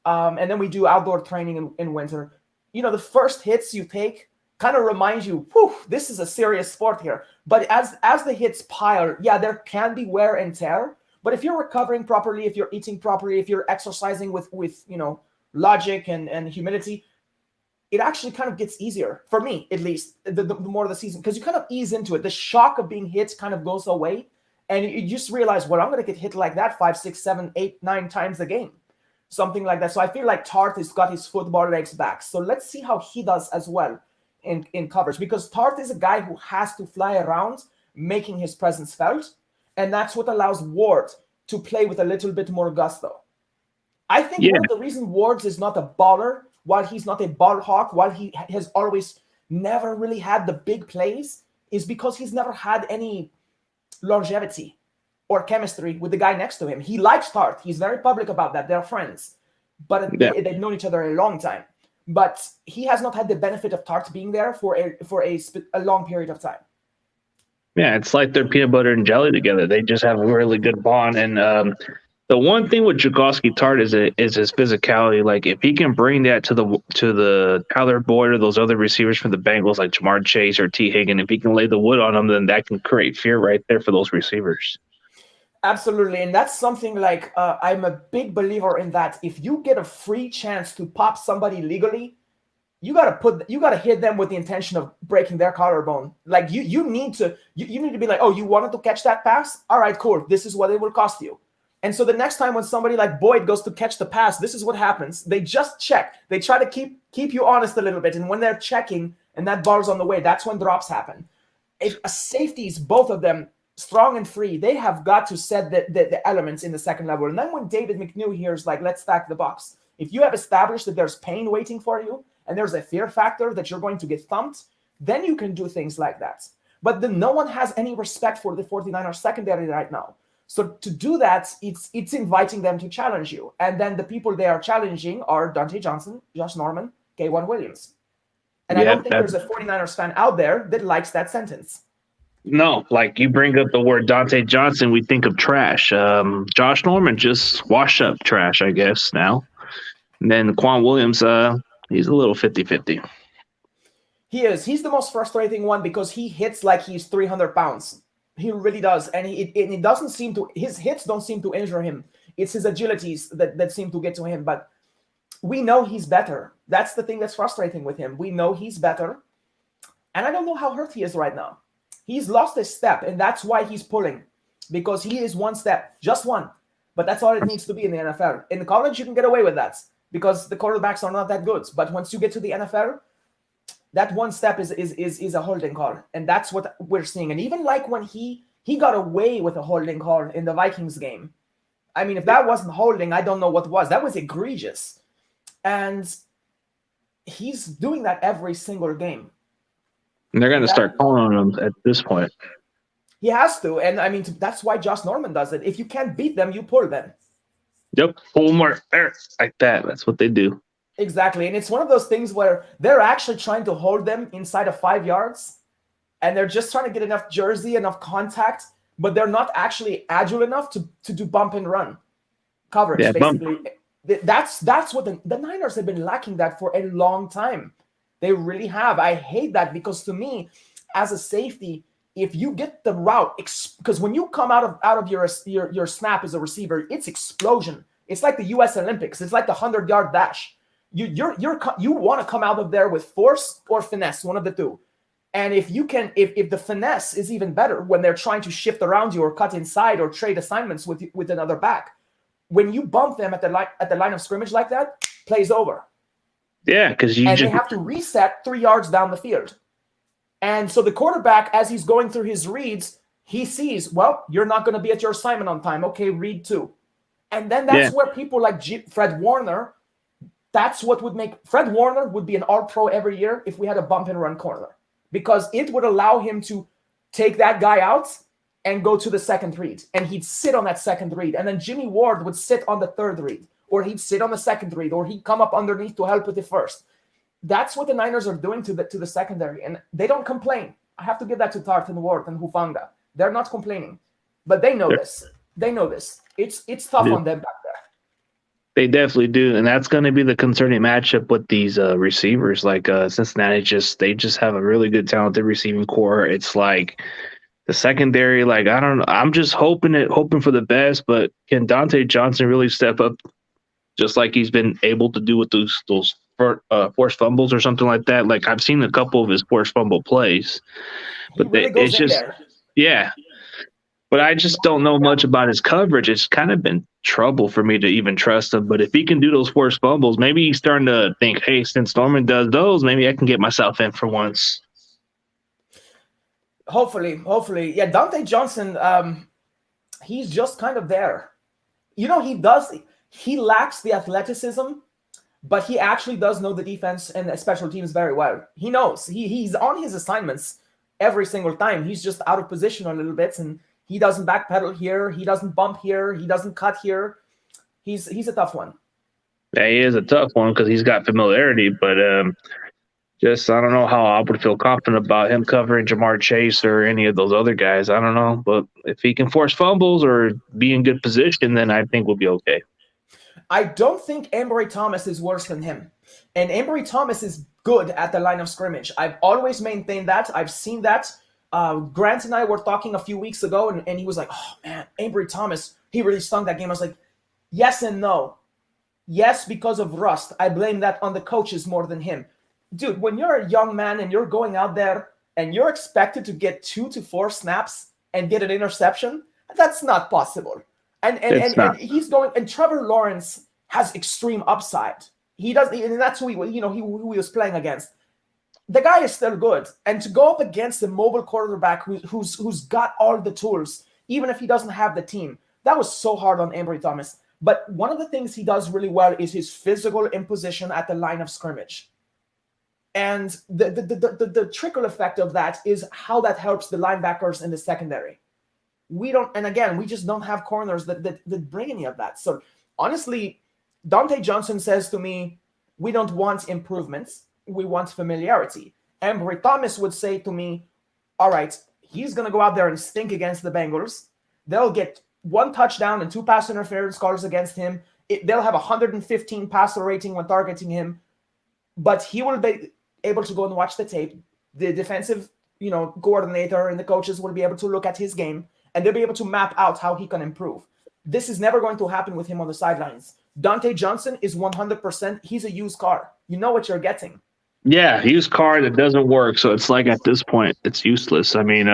And then we do outdoor training in winter. The first hits you take kind of remind you, whew, this is a serious sport here. But as the hits pile, there can be wear and tear. But if you're recovering properly, if you're eating properly, if you're exercising with logic and humility, it actually kind of gets easier, for me at least, the more the season, because you kind of ease into it. The shock of being hit kind of goes away, and you just realize, well, I'm going to get hit like that 5, 6, 7, 8, 9 times a game, something like that. So I feel like Tart has got his football legs back. So let's see how he does as well in coverage, because Tart is a guy who has to fly around making his presence felt, and that's what allows Ward to play with a little bit more gusto. I think one of the reasons Ward is not a baller, while he's not a ball hawk, while he has always never really had the big plays, is because he's never had any longevity or chemistry with the guy next to him. He likes Tart. He's very public about that. They're friends, but they've known each other a long time. But he has not had the benefit of Tart being there for a long period of time. Yeah, it's like they're peanut butter and jelly together. They just have a really good bond. And the one thing with Jagoski Tart is his physicality. Like, if he can bring that to the Tyler Boyd or those other receivers from the Bengals, like Jamar Chase or T. Higgins, if he can lay the wood on them, then that can create fear right there for those receivers. Absolutely, and that's something like I'm a big believer in that. If you get a free chance to pop somebody legally, you gotta hit them with the intention of breaking their collarbone. Like you need to be like, oh, you wanted to catch that pass? All right, cool. This is what it will cost you. And so the next time when somebody like Boyd goes to catch the pass, this is what happens. They just check. They try to keep you honest a little bit. And when they're checking and that ball's on the way, that's when drops happen. If a safeties, both of them, strong and free, they have got to set the elements in the second level. And then when David McNew hears, like, let's stack the box. If you have established that there's pain waiting for you and there's a fear factor that you're going to get thumped, then you can do things like that. But then no one has any respect for the 49ers secondary right now. So to do that, it's inviting them to challenge you. And then the people they are challenging are Dante Johnson, Josh Norman, Juan Williams. And I don't think there's a 49ers fan out there that likes that sentence. No, like you bring up the word Dante Johnson, we think of trash. Josh Norman, just wash up trash, I guess, now. And then Juan Williams, he's a little 50-50. He is. He's the most frustrating one because he hits like he's 300 pounds. He really does. And it doesn't seem to, his hits don't seem to injure him. It's his agilities that seem to get to him. But we know he's better. That's the thing that's frustrating with him. We know he's better. And I don't know how hurt he is right now. He's lost a step, and that's why he's pulling. Because he is one step, just one. But that's all it needs to be in the NFL. In college, you can get away with that because the quarterbacks are not that good. But once you get to the NFL, that one step is a holding call. And that's what we're seeing. And even like when he got away with a holding call in the Vikings game. I mean, if that wasn't holding, I don't know what was. That was egregious. And he's doing that every single game. And they're going to start calling on him at this point. He has to. And I mean, that's why Josh Norman does it. If you can't beat them, you pull them. Yep. Pull more like that. That's what they do. Exactly. And it's one of those things where they're actually trying to hold them inside of 5 yards. And they're just trying to get enough jersey, enough contact. But they're not actually agile enough to do bump and run coverage, basically. That's what the Niners have been lacking that for a long time. They really have. I hate that because to me, as a safety, if you get the route, because when you come out of your snap as a receiver, it's explosion. It's like the U.S. Olympics. It's like the 100-yard dash. You want to come out of there with force or finesse, one of the two. And if you can, if the finesse is even better when they're trying to shift around you or cut inside or trade assignments with another back, when you bump them at the line of scrimmage like that, play's over. Yeah, because they have to reset 3 yards down the field. And so the quarterback, as he's going through his reads, he sees, well, you're not going to be at your assignment on time. Okay, read 2. And then that's where people like Fred Warner, that's what would make Fred Warner would be an All-Pro every year if we had a bump and run corner, because it would allow him to take that guy out and go to the second read, and he'd sit on that second read, and then Jimmy Ward would sit on the third read, or he'd sit on the second read, or he'd come up underneath to help with the first. That's what the Niners are doing to the secondary, and they don't complain. I have to give that to Tartan Ward and Hufanga. They're not complaining, but they know this. They know this. It's tough on them back there. They definitely do, and that's going to be the concerning matchup with these receivers. Like Cincinnati, they just have a really good, talented receiving core. It's like the secondary. Like I don't know. I'm just hoping for the best. But can Dante Johnson really step up, just like he's been able to do with those forced fumbles or something like that? Like I've seen a couple of his forced fumble plays, but it's just yeah. But I just don't know much about his coverage. It's kind of been trouble for me to even trust him. But if he can do those forced fumbles, maybe he's starting to think, hey, since Norman does those, maybe I can get myself in for once. Hopefully. Yeah, Dante Johnson, he's just kind of there. You know, he lacks the athleticism, but he actually does know the defense and the special teams very well. He knows. He's on his assignments every single time. He's just out of position a little bit, and he doesn't backpedal here. He doesn't bump here. He doesn't cut here. He's a tough one. Yeah, he is a tough one because he's got familiarity, but I don't know how I would feel confident about him covering Jamar Chase or any of those other guys. I don't know. But if he can force fumbles or be in good position, then I think we'll be okay. I don't think Ambry Thomas is worse than him. And Ambry Thomas is good at the line of scrimmage. I've always maintained that. I've seen that. Grant and I were talking a few weeks ago, and he was like, oh, man, Ambry Thomas, he really stung that game. I was like, yes and no. Yes, because of rust. I blame that on the coaches more than him. Dude, when you're a young man and you're going out there and you're expected to get 2 to 4 snaps and get an interception, that's not possible. And he's going, and Trevor Lawrence has extreme upside. He does, and that's who he was playing against. the guy is still good. And to go up against a mobile quarterback who's got all the tools, even if he doesn't have the team, that was so hard on Ambry Thomas. But one of the things he does really well is his physical imposition at the line of scrimmage. And the trickle effect of that is how that helps the linebackers in the secondary. We just don't have corners that bring any of that. So honestly, Dante Johnson says to me, we don't want improvements. We want familiarity. Ambry Thomas would say to me, all right, he's going to go out there and stink against the Bengals. They'll get 1 touchdown and 2 pass interference calls against him. They'll have 115 passer rating when targeting him. But he will be able to go and watch the tape. The defensive, coordinator and the coaches will be able to look at his game, and they'll be able to map out how he can improve. This is never going to happen with him on the sidelines. Dante Johnson is 100%. He's a used car. You know what you're getting. Yeah, used car that doesn't work. So it's like at this point, it's useless. I mean,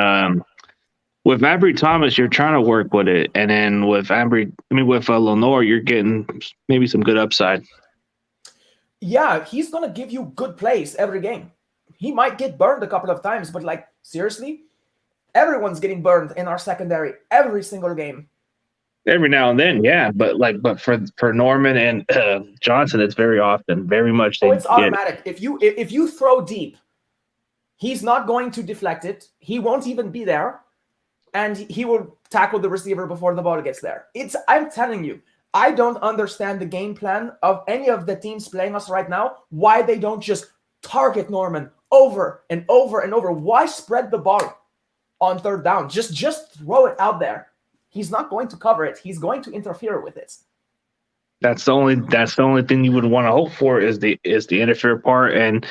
with Ambry Thomas, you're trying to work with it. And then with Lenore, you're getting maybe some good upside. Yeah, he's going to give you good plays every game. He might get burned a couple of times, but seriously, everyone's getting burned in our secondary every single game. Every now and then, yeah, but for Norman and Johnson, it's very often, very much. It's automatic. If you throw deep, he's not going to deflect it. He won't even be there, and he will tackle the receiver before the ball gets there. I'm telling you, I don't understand the game plan of any of the teams playing us right now. Why they don't just target Norman over and over and over? Why spread the ball on third down? Just throw it out there. He's not going to cover it. He's going to interfere with it. That's the only thing you would want to hope for is the interfere part, and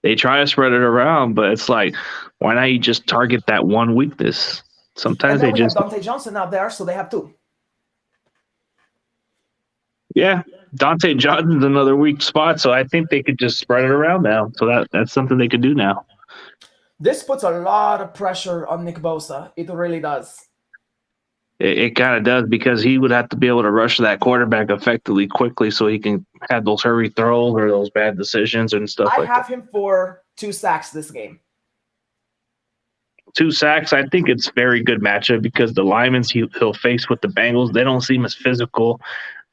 they try to spread it around, but it's like, why not you just target that one weakness? Sometimes they just have Dante Johnson out there, so they have 2. Yeah, Dante Johnson's another weak spot, so I think they could just spread it around now. So that's something they could do now. This puts a lot of pressure on Nick Bosa. It really does. It kind of does, because he would have to be able to rush that quarterback effectively quickly so he can have those hurry throws or those bad decisions and stuff like that. I have him for 2 sacks this game. 2 sacks, I think it's very good matchup because the linemen he'll face with the Bengals, they don't seem as physical.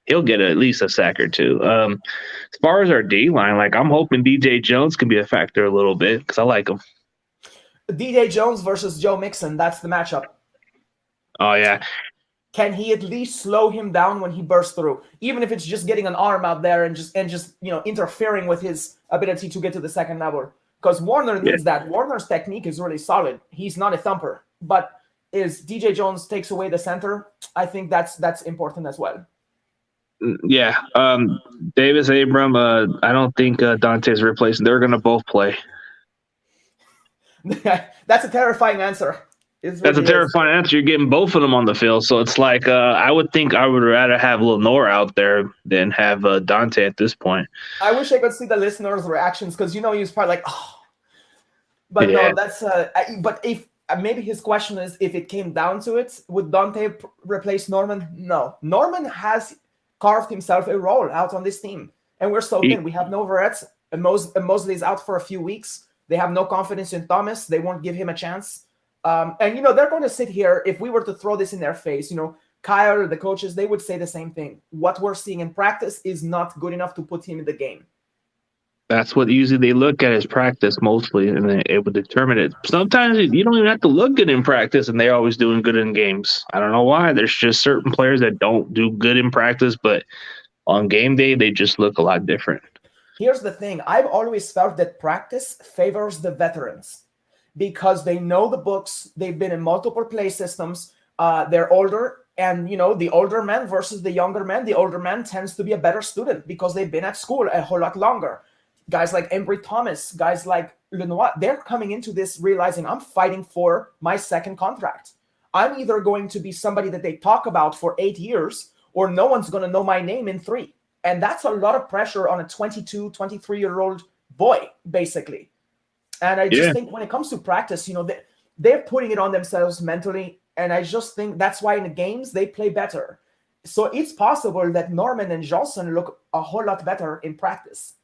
He'll get at least a sack or 2. As far as our D-line, I'm hoping DJ Jones can be a factor a little bit because I like him. DJ Jones versus Joe Mixon, that's the matchup. Oh, yeah. Can he at least slow him down when he bursts through? Even if it's just getting an arm out there and just interfering with his ability to get to the second level. Because Warner needs that. Warner's technique is really solid. He's not a thumper. But as DJ Jones takes away the center, I think that's important as well. Yeah. Davis Abram, I don't think Dante's replacing. They're going to both play. That's a terrifying answer. That's a terrifying answer. You're getting both of them on the field. So it's like I would think I would rather have Lenore out there than have Dante at this point. I wish I could see the listeners' reactions because he's probably like, oh. But yeah. No, that's but if maybe his question is if it came down to it, would Dante replace Norman? No. Norman has carved himself a role out on this team. And we're so thin. We have no Verrettes. And Mosley's out for a few weeks. They have no confidence in Thomas. They won't give him a chance. And they're going to sit here. If we were to throw this in their face, Kyle, the coaches, they would say the same thing. What we're seeing in practice is not good enough to put him in the game. That's what usually they look at as practice mostly, and they're able to determine it. Sometimes you don't even have to look good in practice, and they're always doing good in games. I don't know why. There's just certain players that don't do good in practice, but on game day, they just look a lot different. Here's the thing. I've always felt that practice favors the veterans. Because they know the books, they've been in multiple play systems, they're older, and the older man versus the younger man, the older man tends to be a better student because they've been at school a whole lot longer. Guys like Ambry Thomas, guys like Lenoir, they're coming into this realizing I'm fighting for my second contract. I'm either going to be somebody that they talk about for 8 years, or no one's going to know my name in 3. And that's a lot of pressure on a 22, 23-year-old boy, basically. And I just think when it comes to practice, they're putting it on themselves mentally. And I just think that's why in the games they play better. So it's possible that Norman and Johnson look a whole lot better in practice.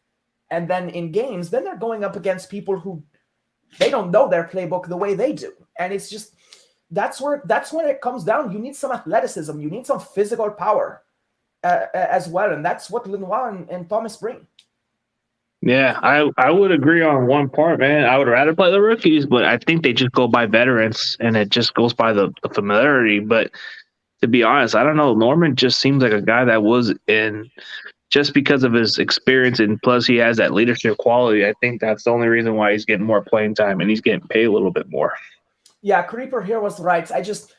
And then in games, then they're going up against people who they don't know their playbook the way they do. And it's just, that's when it comes down. You need some athleticism. You need some physical power as well. And that's what Lenoir and Thomas bring. Yeah, I would agree on one part, man. I would rather play the rookies, but I think they just go by veterans, and it just goes by the familiarity. But to be honest, I don't know. Norman just seems like a guy that was in just because of his experience, and plus he has that leadership quality. I think that's the only reason why he's getting more playing time, and he's getting paid a little bit more. Yeah, Creeper here was right. I just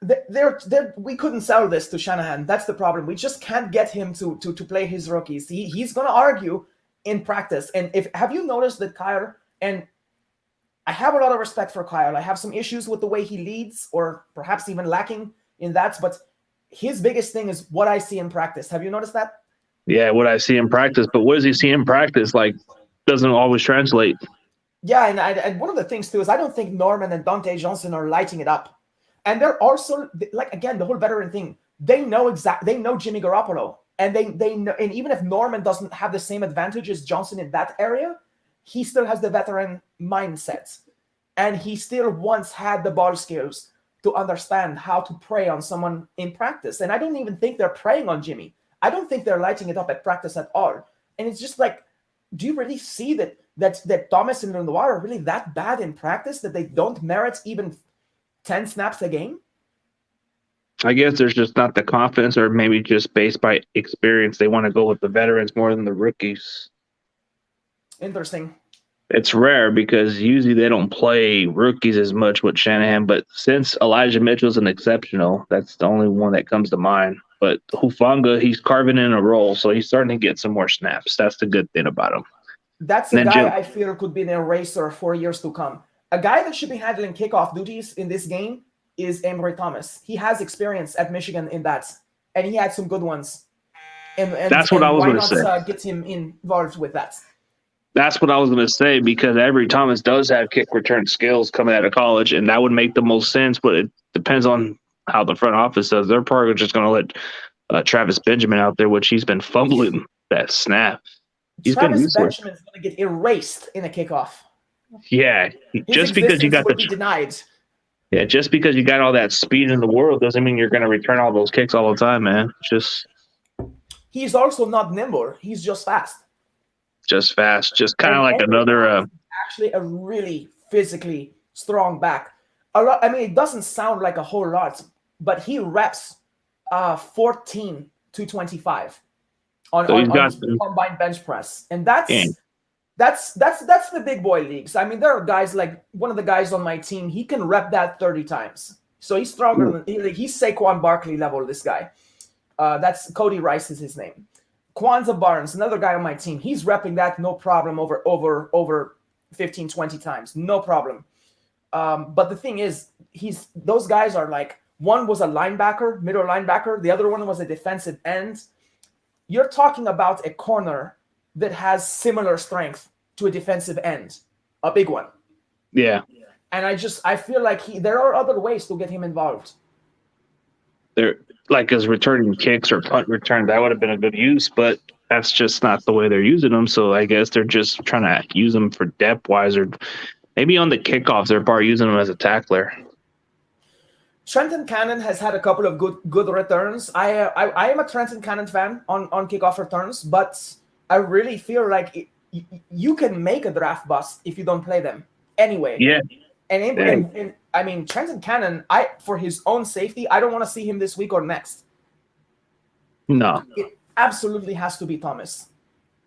we couldn't sell this to Shanahan. That's the problem. We just can't get him to play his rookies. He's going to argue in practice. And have you noticed that Kyle, and I have a lot of respect for Kyle. I have some issues with the way he leads, or perhaps even lacking in that, but his biggest thing is what I see in practice. Have you noticed that? Yeah, what I see in practice. But what does he see in practice? Like, doesn't always translate. Yeah, and one of the things, too, is I don't think Norman and Dante Johnson are lighting it up. And they're also, like, again, the whole veteran thing. They know Jimmy Garoppolo. And they know, and even if Norman doesn't have the same advantage as Johnson in that area, he still has the veteran mindset. And he still once had the ball skills to understand how to prey on someone in practice. And I don't even think they're preying on Jimmy. I don't think they're lighting it up at practice at all. And it's just like, do you really see that Thomas and Lenoir are really that bad in practice that they don't merit even 10 snaps a game? I guess there's just not the confidence, or maybe just based by experience, they want to go with the veterans more than the rookies. Interesting. It's rare because usually they don't play rookies as much with Shanahan, but since Elijah Mitchell's an exceptional, that's the only one that comes to mind. But Hufanga, he's carving in a role, so he's starting to get some more snaps. That's the good thing about him. That's a guy I feel could be an eraser for years to come. A guy that should be handling kickoff duties in this game is Emory Thomas. He has experience at Michigan in that, and he had some good ones. And that's what I was going to say. Get him involved with that. That's what I was going to say, because Emory Thomas does have kick return skills coming out of college, and that would make the most sense, but it depends on how the front office does. They're probably just going to let Travis Benjamin out there, which he's been fumbling that snap. Travis Benjamin's going to get erased in a kickoff. Yeah, just because you got denied. Yeah, just because you got all that speed in the world doesn't mean you're going to return all those kicks all the time, man. He's also not nimble. He's just fast. Just fast. Just kind of like another. Actually, a really physically strong back. A lot. I mean, it doesn't sound like a whole lot, but he reps 14 to 25 on combined bench press, and that's the big boy leagues. I mean, there are guys like one of the guys on my team. He can rep that 30 times, so he's stronger than he's Saquon Barkley level. This guy, that's Cody Rice is his name. Kwanzaa Barnes, another guy on my team, he's repping that no problem over 15, 20 times, no problem. But the thing is, those guys are like, one was a linebacker, middle linebacker, the other one was a defensive end. You're talking about a corner that has similar strength to a defensive end, a big one. Yeah. And I feel like there are other ways to get him involved. They're like as returning kicks or punt return, that would have been a good use, but that's just not the way they're using them. So I guess they're just trying to use them for depth wise, or maybe on the kickoffs, they're probably using them as a tackler. Trenton Cannon has had a couple of good returns. I am a Trenton Cannon fan on kickoff returns, but I really feel like you can make a draft bust if you don't play them anyway. Yeah. And I mean, Trenton Cannon, for his own safety, I don't want to see him this week or next. No. It absolutely has to be Thomas.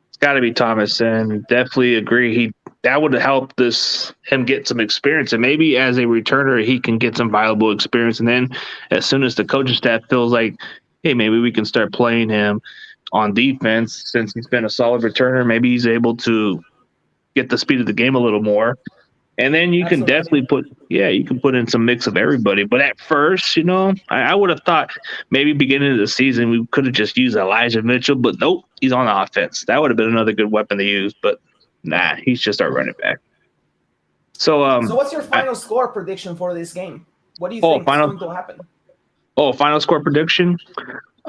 It's got to be Thomas, and definitely agree. That would help him get some experience, and maybe as a returner, he can get some valuable experience. And then as soon as the coaching staff feels like, hey, maybe we can start playing him on defense, since he's been a solid returner, maybe he's able to get the speed of the game a little more. And then you can definitely put in some mix of everybody. But at first, I would have thought maybe beginning of the season we could have just used Elijah Mitchell, but nope, he's on offense. That would have been another good weapon to use, but nah, he's just our running back. So what's your final score prediction for this game? What do you think is going to happen? Final score prediction?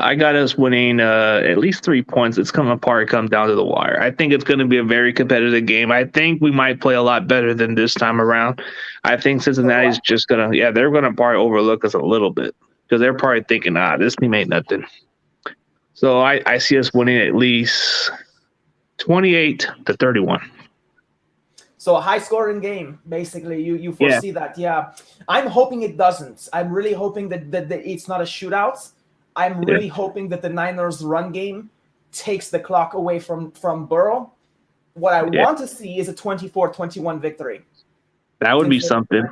I got us winning at least 3 points. It's going to probably come down to the wire. I think it's going to be a very competitive game. I think we might play a lot better than this time around. I think Cincinnati's just going to, they're going to probably overlook us a little bit because they're probably thinking, this team ain't nothing. So I see us winning at least 28-31. So a high-scoring game, basically. You foresee that, yeah. I'm hoping it doesn't. I'm really hoping that it's not a shootout. I'm really hoping that the Niners' run game takes the clock away from Burrow. What I want to see is a 24-21 victory. That would be something.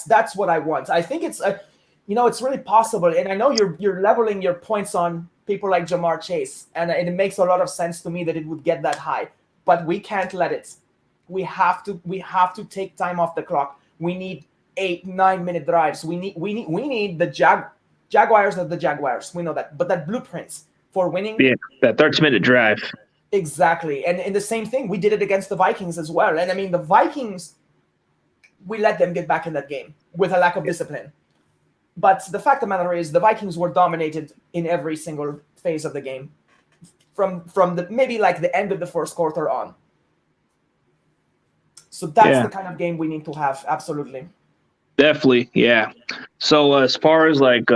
That's what I want. I think it's it's really possible. And I know you're leveling your points on people like Jamar Chase, and it makes a lot of sense to me that it would get that high. But we can't let it. We have to take time off the clock. We need 8-9 minute drives. We need the Jaguars are the Jaguars. We know that. But that blueprints for winning. Yeah, that 30-minute drive. Exactly. And the same thing, we did it against the Vikings as well. And I mean, the Vikings, we let them get back in that game with a lack of discipline. But the fact of the matter is the Vikings were dominated in every single phase of the game from the maybe like the end of the first quarter on. So that's the kind of game we need to have. Absolutely. Definitely, yeah. So as far as like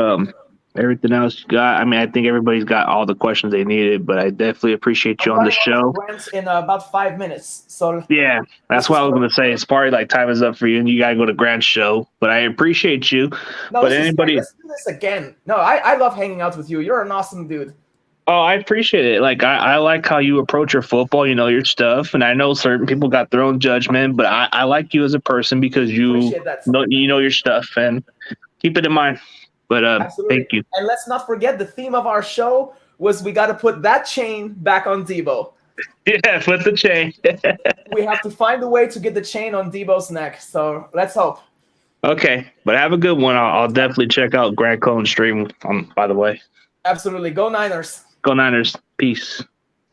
everything else you got, I mean, I think everybody's got all the questions they needed, but I definitely appreciate you on the show. In about 5 minutes. So yeah, that's what I was going to say. It's probably like time is up for you, and you got to go to Grant's show. But I appreciate you. No, but anybody, let's do this again. No, I love hanging out with you. You're an awesome dude. Oh, I appreciate it. Like I like how you approach your football. You know your stuff, and I know certain people got their own judgment, but I like you as a person because you know your stuff, and keep it in mind. But thank you. And let's not forget the theme of our show was we got to put that chain back on Debo. Yeah, put the chain. We have to find a way to get the chain on Debo's neck. So let's hope. Okay, but have a good one. I'll definitely check out Grant Cohn's stream. By the way. Absolutely. Go Niners. Go Niners. Peace.